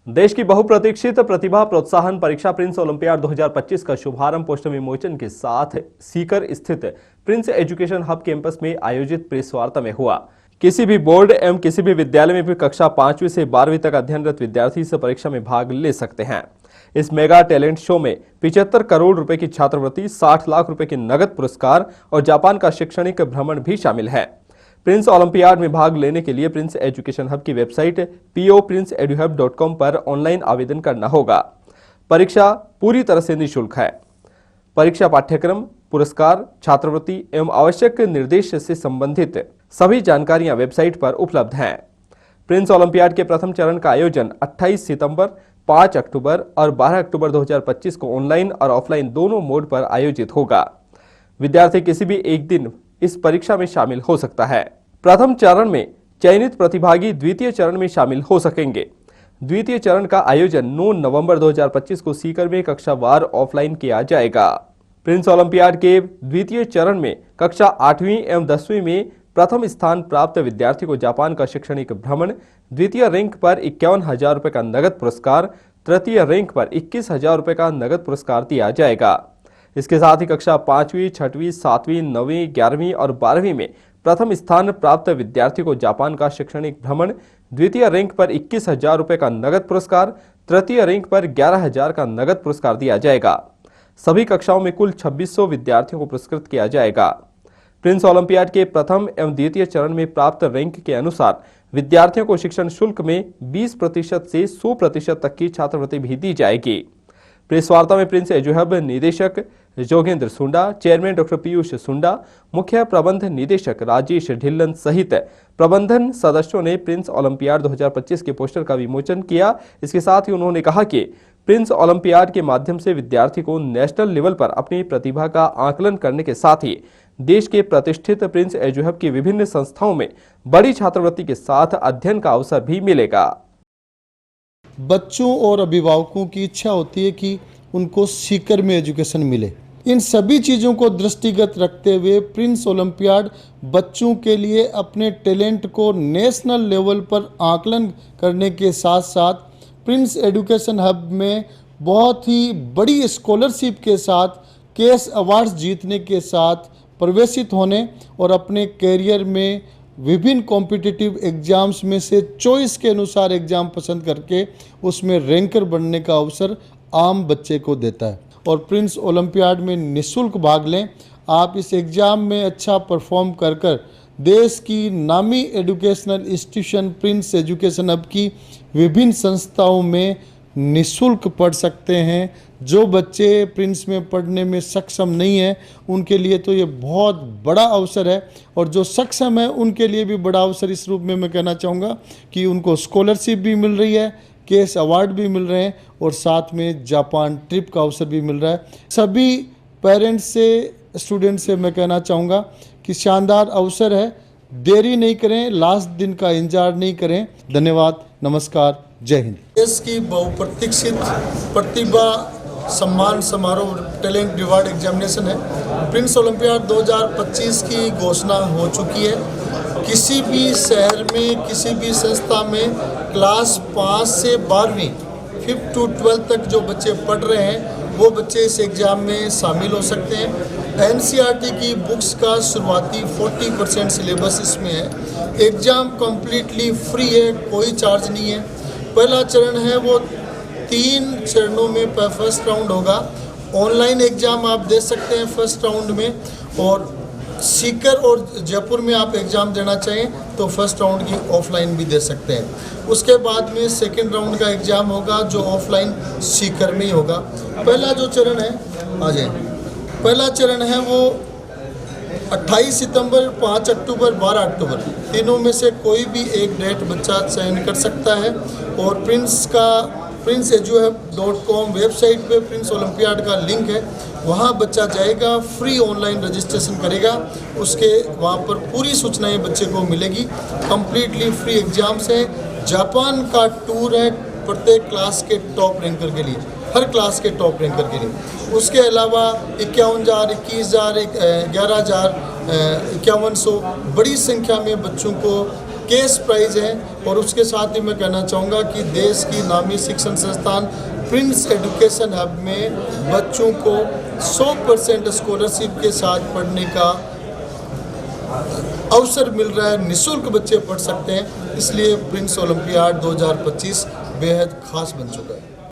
देश की बहुप्रतीक्षित प्रतिभा प्रोत्साहन परीक्षा प्रिंस ओलंपियाड 2025 का शुभारंभ पोस्टर विमोचन के साथ सीकर स्थित प्रिंस एजुकेशन हब कैंपस में आयोजित प्रेस वार्ता में हुआ। किसी भी बोर्ड एवं किसी भी विद्यालय में भी कक्षा 5वीं से 12वीं तक अध्ययनरत विद्यार्थी इस परीक्षा में भाग ले सकते हैं। इस मेगा टैलेंट शो में 75 करोड़ रुपए की छात्रवृत्ति, 60 लाख रुपए के नगद पुरस्कार और जापान का शैक्षणिक भ्रमण भी शामिल है। प्रिंस ओलंपियाड में भाग लेने के लिए प्रिंस एजुकेशन हब की वेबसाइट poprinceeduhub.com पर ऑनलाइन आवेदन करना होगा। परीक्षा पूरी तरह से निःशुल्क है। परीक्षा पाठ्यक्रम, पुरस्कार, छात्रवृत्ति एवं आवश्यक निर्देश से संबंधित सभी जानकारियां वेबसाइट पर उपलब्ध हैं। प्रिंस ओलंपियाड के प्रथम चरण का आयोजन 28 सितंबर, 5 अक्टूबर और 12 अक्टूबर 2025 को ऑनलाइन और ऑफलाइन दोनों मोड पर आयोजित होगा। विद्यार्थी किसी भी एक दिन इस परीक्षा में शामिल हो सकता है। प्रथम चरण में चयनित प्रतिभागी द्वितीय चरण में शामिल हो सकेंगे। द्वितीय चरण का आयोजन 9 नवंबर 2025 को सीकर में कक्षावार ऑफलाइन किया जाएगा। प्रिंस ओलंपियाड के द्वितीय चरण में कक्षा 8वीं एवं 10वीं में प्रथम स्थान प्राप्त विद्यार्थी को जापान का शैक्षणिक भ्रमण, द्वितीय रैंक पर 51,000 रुपए का नगद पुरस्कार, तृतीय रैंक पर 21,000 रुपए का नगद पुरस्कार दिया जाएगा। इसके साथ ही कक्षा 5वीं, 6वीं, 7वीं, 9वीं, 11वीं और 12वीं में प्रथम स्थान प्राप्त विद्यार्थी को जापान का शैक्षणिक भ्रमण, द्वितीय रैंक पर 21,000 रुपए का नगद पुरस्कार, तृतीय रैंक पर 11,000 का नगद पुरस्कार दिया जाएगा। सभी कक्षाओं में कुल 2600 विद्यार्थियों को पुरस्कृत किया जाएगा। प्रिंस ओलंपियाड के प्रथम एवं द्वितीय चरण में प्राप्त रैंक के अनुसार विद्यार्थियों को शिक्षण शुल्क में 20% से 100% तक की छात्रवृत्ति भी दी जाएगी। प्रेस वार्ता में प्रिंस एजुहब निदेशक जोगेंद्र सुंडा, चेयरमैन डॉक्टर पीयूष सुंडा, मुख्य प्रबंध निदेशक राजेश ढिल्लन सहित प्रबंधन सदस्यों ने प्रिंस ओलंपियाड 2025 के पोस्टर का विमोचन किया। इसके साथ ही उन्होंने कहा कि प्रिंस ओलंपियाड के माध्यम से विद्यार्थी को नेशनल लेवल पर अपनी प्रतिभा का आकलन करने के साथ ही देश के प्रतिष्ठित प्रिंस एजुहब की विभिन्न संस्थाओं में बड़ी छात्रवृत्ति के साथ अध्ययन का अवसर भी मिलेगा। बच्चों और अभिभावकों की इच्छा होती है कि उनको सीकर में एजुकेशन मिले। इन सभी चीज़ों को दृष्टिगत रखते हुए प्रिंस ओलंपियाड बच्चों के लिए अपने टैलेंट को नेशनल लेवल पर आकलन करने के साथ साथ प्रिंस एजुकेशन हब में बहुत ही बड़ी स्कॉलरशिप के साथ केस अवार्ड्स जीतने के साथ प्रवेशित होने और अपने कैरियर में विभिन्न कॉम्पिटिटिव एग्जाम्स में से चॉइस के अनुसार एग्ज़ाम पसंद करके उसमें रैंकर बनने का अवसर आम बच्चे को देता है। और प्रिंस ओलंपियाड में निःशुल्क भाग लें। आप इस एग्ज़ाम में अच्छा परफॉर्म कर देश की नामी educational institution Prince education hub की विभिन्न संस्थाओं में निःशुल्क पढ़ सकते हैं। जो बच्चे प्रिंस में पढ़ने में सक्षम नहीं हैं उनके लिए तो ये बहुत बड़ा अवसर है, और जो सक्षम है उनके लिए भी बड़ा अवसर इस रूप में मैं कहना चाहूँगा कि उनको स्कॉलरशिप भी मिल रही है, केस अवार्ड भी मिल रहे हैं और साथ में जापान ट्रिप का अवसर भी मिल रहा है। सभी पेरेंट्स से, स्टूडेंट से मैं कहना चाहूँगा कि शानदार अवसर है, देरी नहीं करें, लास्ट दिन का इंतजार नहीं करें। धन्यवाद, नमस्कार, जय हिंद। देश की बहुप्रतीक्षित प्रतिभा सम्मान समारोह टैलेंट रिवार्ड एग्जामिनेशन है। प्रिंस ओलंपियाड 2025 की घोषणा हो चुकी है। किसी भी शहर में, किसी भी संस्था में क्लास 5 से 12वीं 5th to 12th तक जो बच्चे पढ़ रहे हैं वो बच्चे इस एग्ज़ाम में शामिल हो सकते हैं। NCERT की बुक्स का शुरुआती 40% सिलेबस इसमें है। एग्ज़ाम कम्प्लीटली फ्री है, कोई चार्ज नहीं है। पहला चरण है वो 3 चरणों में फर्स्ट राउंड होगा। ऑनलाइन एग्ज़ाम आप दे सकते हैं फर्स्ट राउंड में, और सीकर और जयपुर में आप एग्ज़ाम देना चाहें तो फर्स्ट राउंड की ऑफलाइन भी दे सकते हैं। उसके बाद में सेकंड राउंड का एग्ज़ाम होगा जो ऑफलाइन सीकर में ही होगा। पहला जो चरण है, आ जाए, पहला चरण है वो 28 सितंबर, 5 अक्टूबर, 12 अक्टूबर, तीनों में से कोई भी एक डेट बच्चा चयन कर सकता है। और princeeduhub.com वेबसाइट पे प्रिंस ओलंपियाड का लिंक है, वहाँ बच्चा जाएगा, फ्री ऑनलाइन रजिस्ट्रेशन करेगा, उसके वहाँ पर पूरी सूचनाएं बच्चे को मिलेगी। कम्प्लीटली फ्री एग्जाम्स है। जापान का टूर है प्रत्येक क्लास के टॉप रैंकर के लिए, हर क्लास के टॉप रैंकर के लिए। उसके अलावा 51,000, 21,000, 11,000, 5100 बड़ी संख्या में बच्चों को केस प्राइज है। और उसके साथ ही मैं कहना चाहूँगा कि देश की नामी शिक्षण संस्थान प्रिंस एजुकेशन हब में बच्चों को 100% स्कॉलरशिप के साथ पढ़ने का अवसर मिल रहा है। निःशुल्क बच्चे पढ़ सकते हैं, इसलिए प्रिंस ओलंपियाड 2025 बेहद खास बन चुका है।